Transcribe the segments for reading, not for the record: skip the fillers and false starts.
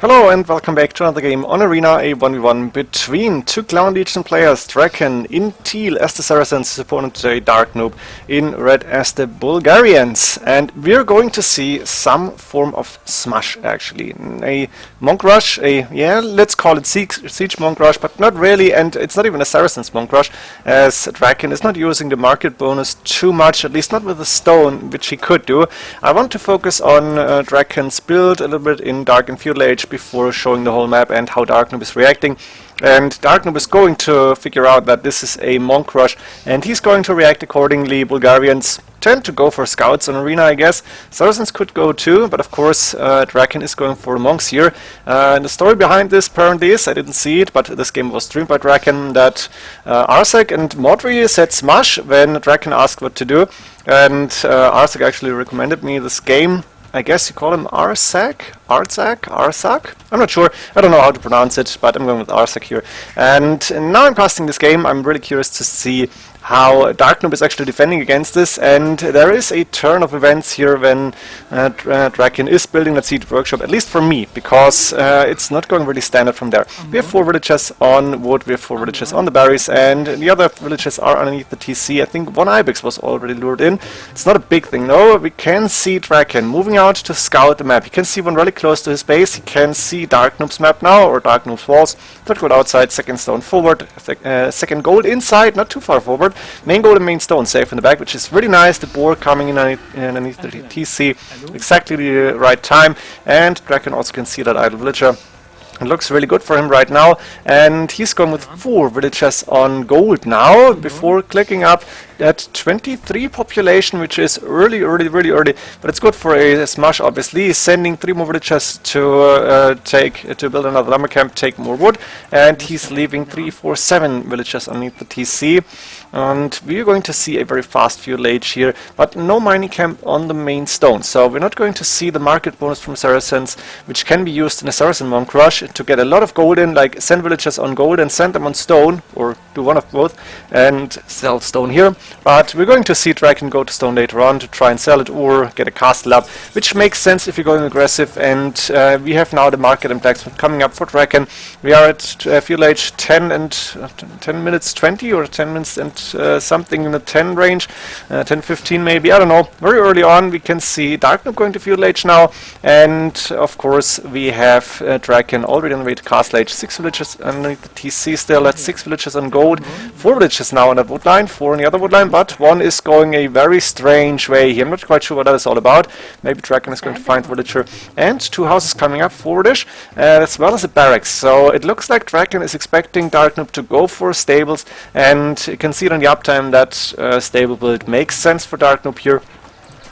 Hello and welcome back to another game on Arena, a 1v1 between two Clown Legion players, DracKeN in teal as the Saracens, his opponent today Darknoob in red as the Bulgarians. And we're going to see some form of smash actually. A monk rush, let's call it siege monk rush, but not really, and it's not even a Saracens monk rush, as DracKeN is not using the market bonus too much, at least not with the stone, which he could do. I want to focus on DracKeN's build a little bit in Dark and Feudal Age before showing the whole map and how Darknoob is reacting. And Darknoob is going to figure out that this is a monk rush and he's going to react accordingly. Bulgarians tend to go for scouts on Arena, I guess. Saracens could go too, but of course DracKeN is going for monks here. And the story behind this apparently is, I didn't see it, but this game was streamed by DracKeN, that Arsec and Modri said smash when DracKeN asked what to do. And Arsec actually recommended me this game. I guess you call him Arsac? Arsac? I'm not sure. I don't know how to pronounce it, but I'm going with Arsac here. And now I'm casting this game. I'm really curious to see how Darknoob is actually defending against this, and there is a turn of events here when DracKeN is building that siege workshop, at least for me, because it's not going really standard from there. We have 4 villages on wood, we have 4 villages on the berries, and the other villages are underneath the TC. I think 1 Ibex was already lured in. It's not a big thing, no. We can see DracKeN moving out to scout the map. You can see one really close to his base. You can see Darknoob's map now, or Darknoob's walls. Third gold outside, second stone forward, second gold inside, not too far forward. Main gold and main stone safe in the back, which is really nice. The boar coming in underneath the TC, exactly the right time. And DracKeN also can see that idle villager. It looks really good for him right now, and he's going with 4 villages on gold now, before clicking up at 23 population, which is really early, but it's good for a smash, obviously. He's sending 3 more villages to build another lumber camp, take more wood, and he's leaving 3, 4, 7 villages underneath the TC. And we're going to see a very fast feudal age here, but no mining camp on the main stone. So we're not going to see the market bonus from Saracens, which can be used in a Saracen monk rush to get a lot of gold in, like send villages on gold and send them on stone, or do one of both, and sell stone here. But we're going to see DracKeN go to stone later on to try and sell it or get a castle up, which makes sense if you're going aggressive. And we have now the market and blacksmith coming up for DracKeN. We are at feudal age 10 minutes 20 or 10 minutes and something in the 10 range, 10-15 maybe, I don't know. Very early on we can see Darknoob going to feudal age now, and of course we have DracKeN already on the way to castle age. 6 villages underneath the TC still, at 6 villages on gold, 4 villages now on the wood line, 4 on the other wood line, but 1 is going a very strange way here. I'm not quite sure what that is all about. Maybe DracKeN is going to find the villager, and 2 houses coming up forwardish, as well as a barracks. So it looks like DracKeN is expecting Darknoob to go for stables, and you can see it on the uptime that stable build makes sense for Darknoob here.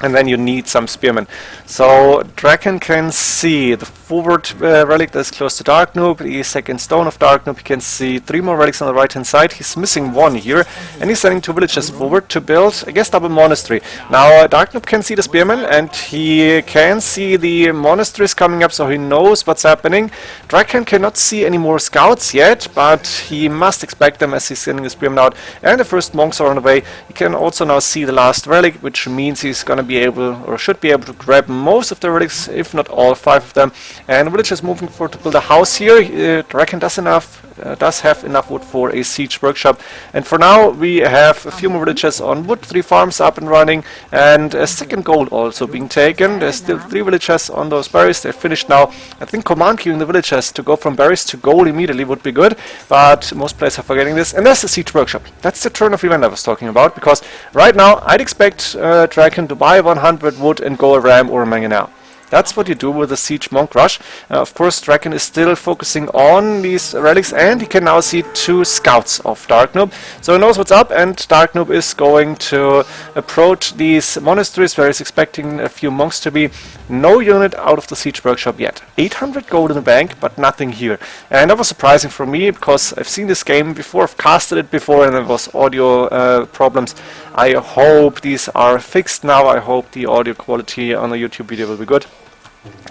And then you need some spearmen. So DracKeN can see the forward relic that is close to Darknoob, the second stone of Darknoob. You can see 3 more relics on the right hand side. He's missing 1 here, and he's sending 2 villages forward to build, I guess, double monastery. Now Darknoob can see the spearmen, and he can see the monasteries coming up, so he knows what's happening. DracKeN cannot see any more scouts yet, but he must expect them as he's sending the spearmen out, and the first monks are on the way. You can also now see the last relic, which means he's going to be able, or should be able, to grab most of the relics, if not all 5 of them. And the village is moving forward to build a house here. DracKeN does have enough wood for a siege workshop. And for now we have a few more villages on wood, 3 farms up and running, and a second gold also being taken. There's still 3 villages on those berries. They're finished now. I think command queuing the villages to go from berries to gold immediately would be good, but most players are forgetting this. And that's the siege workshop. That's the turn of event I was talking about, because right now I'd expect DracKeN to buy 100 wood and go a ram or a mangonel. That's what you do with a siege monk rush. Of course, DracKeN is still focusing on these relics, and he can now see 2 scouts of Darknoob. So he knows what's up, and Darknoob is going to approach these monasteries where he's expecting a few monks to be. No unit out of the siege workshop yet. 800 gold in the bank, but nothing here. And that was surprising for me, because I've seen this game before, I've casted it before, and there was audio problems. I hope these are fixed now. I hope the audio quality on the YouTube video will be good.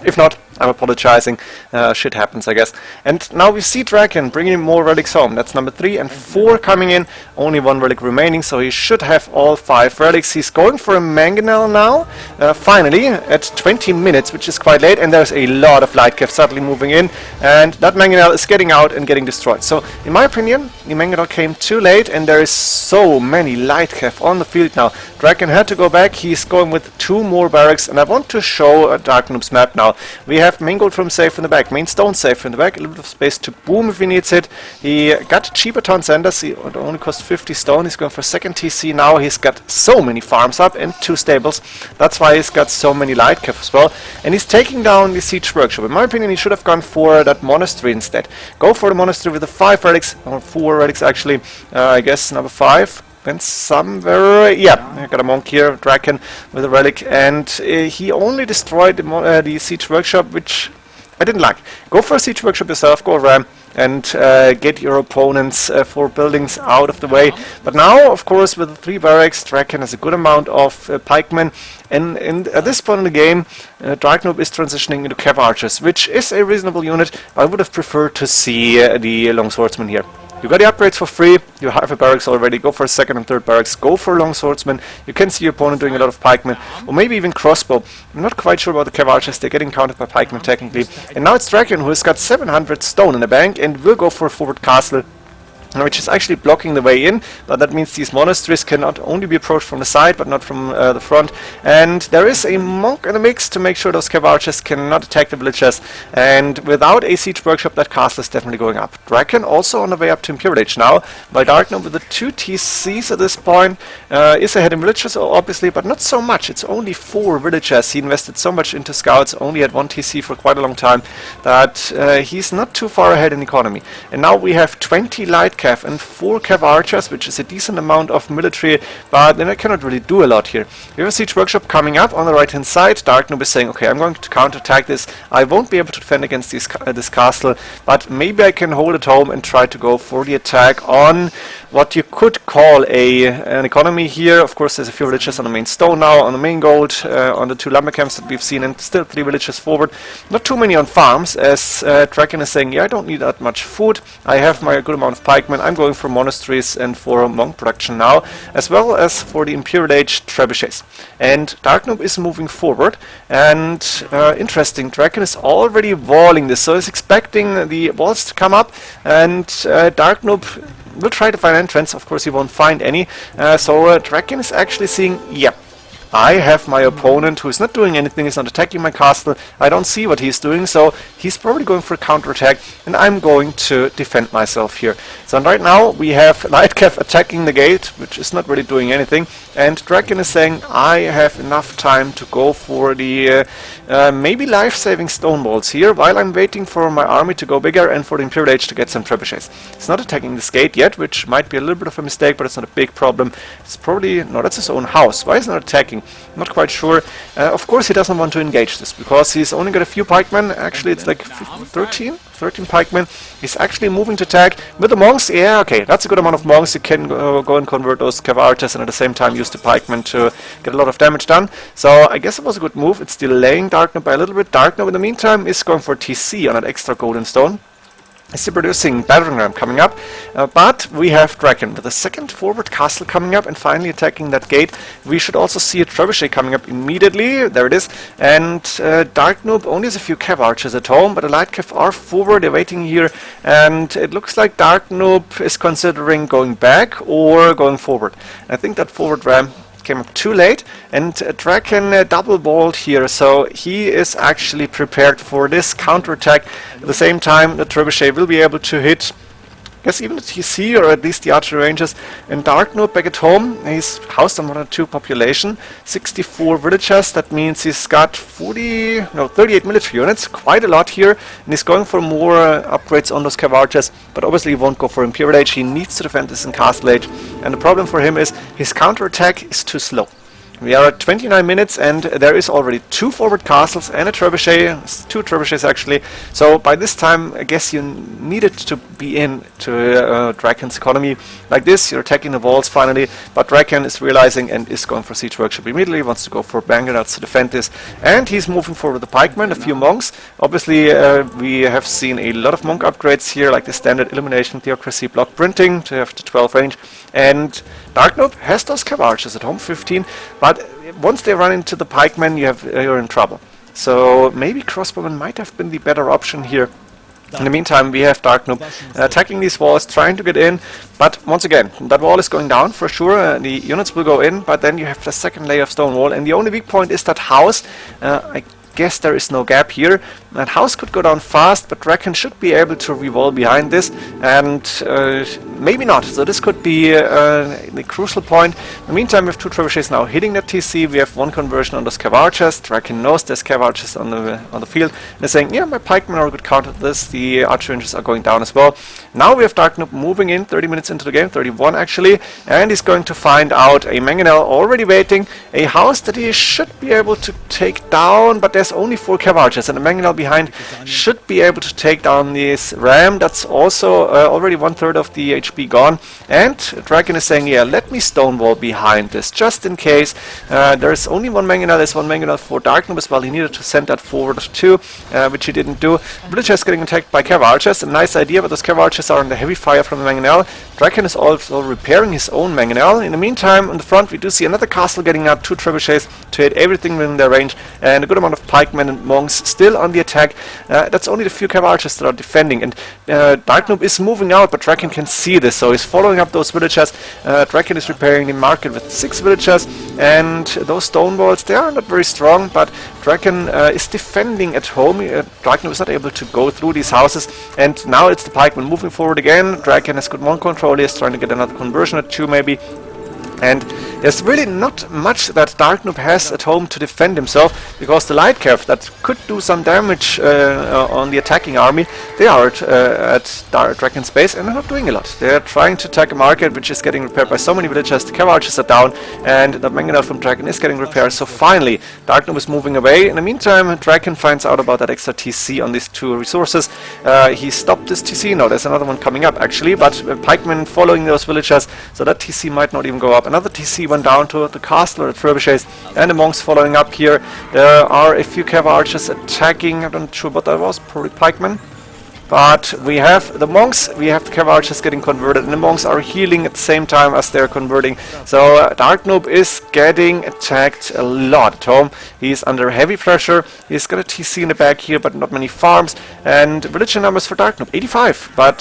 If not, I'm apologizing. Shit happens, I guess. And now we see DracKeN bringing more relics home. That's number 3 and 4 coming in. Only 1 relic remaining, so he should have all 5 relics. He's going for a mangonel now, finally, at 20 minutes, which is quite late. And there's a lot of light cav suddenly moving in. And that mangonel is getting out and getting destroyed. So, in my opinion, the mangonel came too late. And there is so many light cav on the field now. DracKeN had to go back. He's going with 2 more barracks. And I want to show a Darknoob's map now. We have main gold from safe in the back, main stone safe in the back, a little bit of space to boom if he needs it. He got cheaper town centers, it only cost 50 stone, he's going for second TC now, he's got so many farms up and 2 stables, that's why he's got so many light cav as well, and he's taking down the siege workshop. In my opinion, he should have gone for that monastery instead. Go for the monastery with the 5 relics, or 4 relics actually, I guess number 5. Went somewhere, yeah, I got a monk here, DracKeN with a relic, and he only destroyed the siege workshop, which I didn't like. Go for a siege workshop yourself, go ram, and get your opponents 4 buildings out of the way. But now, of course, with the 3 barracks, DracKeN has a good amount of pikemen, and at this point in the game, Darknoob is transitioning into cav archers, which is a reasonable unit. I would have preferred to see the longswordsman here. You got the upgrades for free, you have a barracks already, go for a 2nd and 3rd barracks, go for a long swordsman, you can see your opponent doing a lot of pikemen, or maybe even crossbow. I'm not quite sure about the cav archers, they're getting countered by pikemen technically. And now it's DracKeN who has got 700 stone in the bank and will go for a forward castle, which is actually blocking the way in, but that means these monasteries can not only be approached from the side, but not from the front. And there is a monk in the mix to make sure those cav archers cannot attack the villagers. And without a siege workshop, that castle is definitely going up. DracKeN also on the way up to Imperial Age now, while Darknoob with the 2 TCs at this point is ahead in villagers, obviously, but not so much. It's only 4 villagers. He invested so much into scouts, only had 1 TC for quite a long time, that he's not too far ahead in economy. And now we have 20 light cav and 4 cav archers, which is a decent amount of military, but then I cannot really do a lot here. We have a siege workshop coming up on the right hand side. Darknoob is saying, okay, I'm going to counterattack this. I won't be able to defend against this castle, but maybe I can hold it home and try to go for the attack on what you could call an economy here. Of course, there's a few villages on the main stone now, on the main gold, on the 2 lumber camps that we've seen, and still 3 villages forward. Not too many on farms, as DracKeN is saying, yeah, I don't need that much food. I have my good amount of pikemen. I'm going for monasteries and for monk production now, as well as for the Imperial Age trebuchets. And Darknoob is moving forward, and interesting, DracKeN is already walling this, so he's expecting the walls to come up, and Darknoob will try to find entrance. Of course, he won't find any, so DracKeN is actually seeing, yeah, I have my opponent who is not doing anything, he's not attacking my castle, I don't see what he's doing, so he's probably going for a counterattack, and I'm going to defend myself here. So right now we have light cav attacking the gate, which is not really doing anything, and DracKeN is saying, I have enough time to go for the maybe life-saving stone walls here, while I'm waiting for my army to go bigger and for the Imperial Age to get some trebuchets. It's not attacking this gate yet, which might be a little bit of a mistake, but it's not a big problem. It's probably, no, that's his own house. Why is he not attacking? Not quite sure. Of course he doesn't want to engage this, because he's only got a few pikemen. Actually it's like 13 pikemen. He's actually moving to attack with the monks. Yeah, okay, that's a good amount of monks. You can go and convert those cav archers and at the same time use the pikemen to get a lot of damage done. So I guess it was a good move. It's delaying Darknoob by a little bit. Darknoob in the meantime is going for TC on that extra golden stone. Is still producing battering ram coming up, but we have DracKeN with a 2nd forward castle coming up and finally attacking that gate. We should also see a trebuchet coming up immediately. There it is. And Darknoob only has a few cav archers at home, but the light cav are forward. They're waiting here, and it looks like Darknoob is considering going back or going forward. I think that forward ram came up too late, and DracKeN double walled here, so he is actually prepared for this counterattack. At the same time, the trebuchet will be able to hit, I guess, even the TC or at least the archery ranges. And Darknoob back at home, he's housed on 102 population, 64 villagers. That means he's got 38 military units, quite a lot here, and he's going for more upgrades on those cav archers. But obviously he won't go for Imperial Age. He needs to defend this in Castle Age, and the problem for him is his counterattack is too slow. We are at 29 minutes and there is already 2 forward castles and a trebuchet, 2 trebuchets actually. So by this time I guess you needed to be in to DracKen's economy. Like this, you're attacking the walls finally, but DracKen is realizing and is going for siege workshop immediately, wants to go for Bangalars to defend this, and he's moving forward with the pikemen, a few monks. Obviously we have seen a lot of monk upgrades here, like the standard illumination, theocracy, block printing to have the 12 range, and Darknoob has those cav archers at home, 15, but once they run into the pikemen you're in trouble. So maybe crossbowmen might have been the better option here. In the meantime, we have Darknoob attacking these walls, trying to get in, but once again, that wall is going down for sure, the units will go in, but then you have the second layer of stone wall, and the only weak point is that house. I guess there is no gap here. That house could go down fast, but DracKeN should be able to revolve behind this, and maybe not. So this could be the crucial point. In the meantime, we have 2 trebuchets now hitting that TC. We have 1 conversion on those cav archers. DracKeN knows there's cav archers on the field, and is saying, yeah, my pikemen are a good counter to this. The archer ranges are going down as well. Now we have Darknoob moving in 30 minutes into the game, 31 actually, and he's going to find out a mangonel already waiting, a house that he should be able to take down, but there's only 4 cav archers, and the mangonel behind should be able to take down this ram. That's also already 1/3 of the HP gone, and DracKeN is saying, yeah, let me stonewall behind this just in case. There's only 1 mangonel, there's 1 mangonel for Darknoob as well. He needed to send that forward too, which he didn't do. Villagers getting attacked by cav archers, a nice idea, but those cav archers are under heavy fire from the mangonel. DracKeN is also repairing his own mangonel. In the meantime, on the front we do see another castle getting up, 2 trebuchets to hit everything within their range, and a good amount of pikemen and monks still on the attack. That's only the few cav archers that are defending, and Darknoob is moving out, but DracKeN can see this, so he's following up those villagers. DracKeN is repairing the market with 6 villagers, and those stone walls, they are not very strong, but DracKeN is defending at home. Darknoob is not able to go through these houses, and now it's the pikemen moving forward again. DracKeN has got 1 control, he's trying to get another conversion at 2 maybe. And there's really not much that Darknoob has at home to defend himself, because the light cav that could do some damage on the attacking army, they are at DracKen's base and they're not doing a lot. They're trying to attack a market which is getting repaired by so many villagers. The cav archers are down, and the mangonel from DracKeN is getting repaired. So finally, Darknoob is moving away. In the meantime, DracKeN finds out about that extra TC on these 2 resources. He stopped this TC. No, there's another one coming up actually, but pikemen following those villagers, so that TC might not even go up. Another TC went down to the castle, the trebuchets, and the monks following up here. There are a few cav archers attacking. I'm not sure what that was, probably pikemen. But we have the monks, we have the cav archers getting converted, and the monks are healing at the same time as they're converting. So Darknoob is getting attacked a lot at home. He's under heavy pressure. He's got a TC in the back here, but not many farms. And villager numbers for Darknoob, 85. But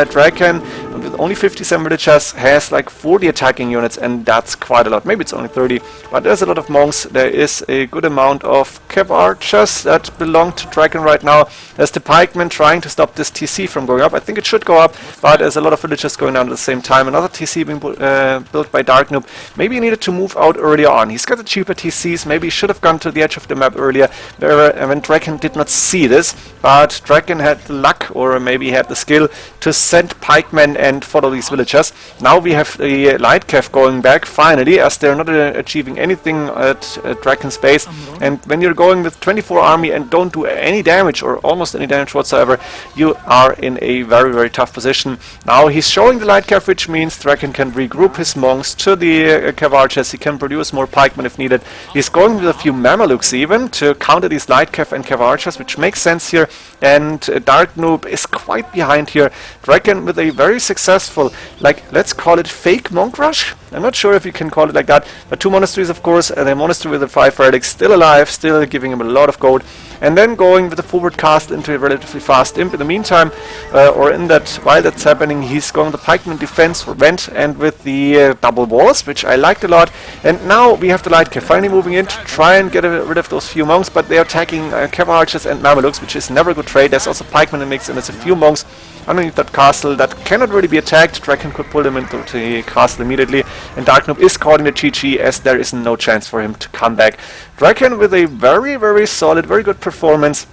DracKeN, with only 57 villagers, has like 40 attacking units, and that's quite a lot. Maybe it's only 30, but there's a lot of monks. There is a good amount of cav archers that belong to DracKeN right now. There's the pikemen trying to stop this TC from going up. I think it should go up, but there's a lot of villagers going down at the same time. Another TC being built by Darknoob. Maybe he needed to move out earlier on. He's got the cheaper TCs. Maybe he should have gone to the edge of the map earlier, when DracKeN did not see this. But DracKeN had the luck, or maybe he had the skill, to send pikemen and follow these villagers. Now we have the light cav going back finally, as they're not achieving anything at DracKen's base. And when you're going with 24 army and don't do any damage, or almost any damage whatsoever, you are in a very, very tough position. Now he's showing the light cav, which means DracKeN can regroup his monks to the cav archers. He can produce more pikemen if needed. He's going with a few Mamelukes even to counter these light cav and cav archers, which makes sense here. And Darknoob is quite behind here. DracKeN with a very successful, like, let's call it fake monk rush. I'm not sure if you can call it like that, but 2 monasteries, of course, and a monastery with the 5 heretics still alive, still giving him a lot of gold, and then going with the forward cast into a relatively fast imp. In the meantime, or in that, while that's happening, he's going with the pikeman defense went, and with the double walls, which I liked a lot. And now we have the light cav finally moving in to try and get rid of those few monks, but they're attacking cav archers and Mamelukes, which is never a good trade. There's also pikemen in the mix, and there's a few monks underneath that castle that cannot really be attacked. DracKeN could pull them into the castle immediately, and Darknoob is calling the GG, as there is no chance for him to come back. DracKeN with a very, very solid, very good performance.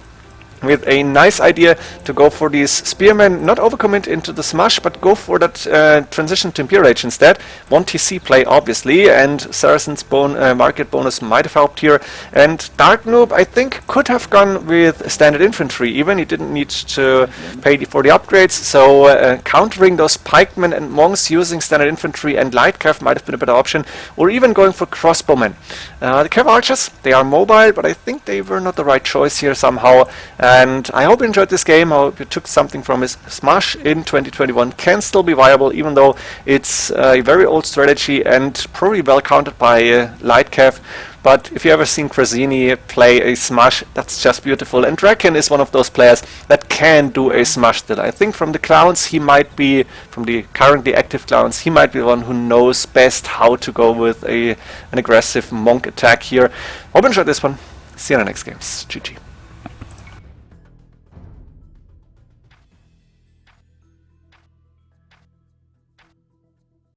with a nice idea to go for these spearmen, not overcommit into the smash, but go for that transition to Imperial Age instead. 1 TC play obviously, and Saracens market bonus might have helped here. And Darknoob, I think, could have gone with standard infantry even. He didn't need to pay for the upgrades, so countering those pikemen and monks using standard infantry and light cav might have been a better option, or even going for crossbowmen. The cav archers, they are mobile, but I think they were not the right choice here somehow. And I hope you enjoyed this game. I hope you took something from his smash in 2021. Can still be viable, even though it's a very old strategy and probably well countered by light cav. But if you ever seen Krasini play a smash, that's just beautiful. And DracKeN is one of those players that can do a smash still. I think from the clowns, he might be, from the currently active clowns, he might be the one who knows best how to go with an aggressive monk attack here. Hope you enjoyed this one. See you in the next games. GG.